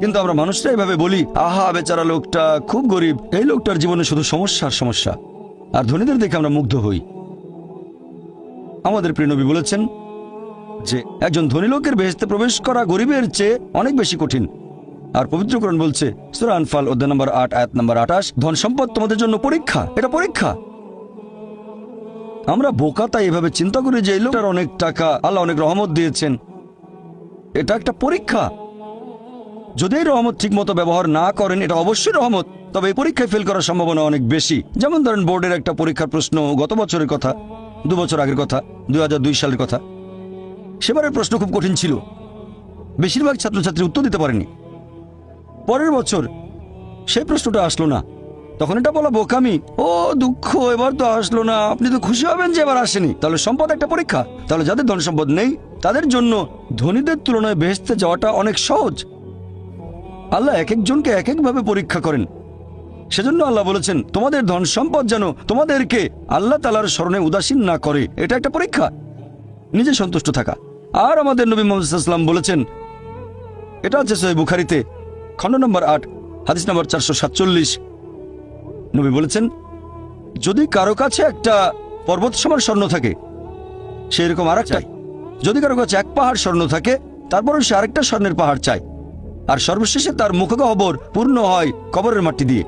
কিন্তু আমরা মানুষরা এইভাবে বলি, আহা বেচারা লোকটা খুব গরিব, এই লোকটার জীবনে শুধু সমস্যার সমস্যা। আর ধনীদের দেখে আমরা মুগ্ধ হই। আমাদের প্রিয় নবী বলেছেন যে একজন ধনী লোকের বেহেশতে প্রবেশ করা গরিবের চেয়ে অনেক বেশি কঠিন। আর পবিত্র কোরআন বলছে, সূরা আনফাল অধ্যায় নম্বর 8 আয়াত নম্বর 28, ধন সম্পদ তোমাদের জন্য পরীক্ষা, এটা পরীক্ষা। আমরা বোকা তাই এভাবে চিন্তা করি যে এই লোকটার অনেক টাকা, আল্লাহ অনেক রহমত দিয়েছেন, এটা একটা পরীক্ষা। যদি এই রহমত ঠিক মতো ব্যবহার না করেন, এটা অবশ্যই রহমত, তবে এই পরীক্ষায় ফেল করার সম্ভাবনা অনেক বেশি। যেমন ধরেন বোর্ডের একটা পরীক্ষার প্রশ্ন, গত বছরের কথা, 2 বছর আগের কথা, 2002 সালের কথা। সেবারের প্রশ্ন খুব কঠিন ছিল, বেশিরভাগ ছাত্রছাত্রী উত্তর দিতে পারেনি। পরের বছর সেই প্রশ্নটা আসলো না, তখন এটা বলা বোকামি, ও দুঃখ, এবার তো আসলো না, আপনি তো খুশি হবেন যে এবার আসেনি। তাহলে সম্পদ একটা পরীক্ষা। তাহলে যাদের ধন সম্পদ নেই তাদের জন্য ধনীদের তুলনায় বেহেশতে যাওয়াটা অনেক সহজ। আল্লাহ এক একজনকে এক একভাবে পরীক্ষা করেন। সেজন্য আল্লাহ বলেছেন, তোমাদের ধন সম্পদ যেন তোমাদেরকে আল্লাহ তাআলার স্মরণে উদাসীন না করে, এটা একটা পরীক্ষা, নিজে সন্তুষ্ট থাকা। আর আমাদের নবী মুহাম্মদ সাল্লাল্লাহু আলাইহি ওয়াসাল্লাম বলেছেন, এটা আছে সহিহ বুখারীতে খণ্ড নম্বর 8 হাদিস নম্বর 447, নবী বলেছেন, যদি কারো কাছে একটা পর্বত সমান স্বর্ণ থাকে, সে এরকম আর চাই। যদি কারো কাছে এক পাহাড় স্বর্ণ থাকে, তারপরে সে আরেকটা স্বর্ণের পাহাড় চায়। আর সর্বশেষে তার মুখগহ্বর পূর্ণ হয় কবরের মাটি দিয়ে।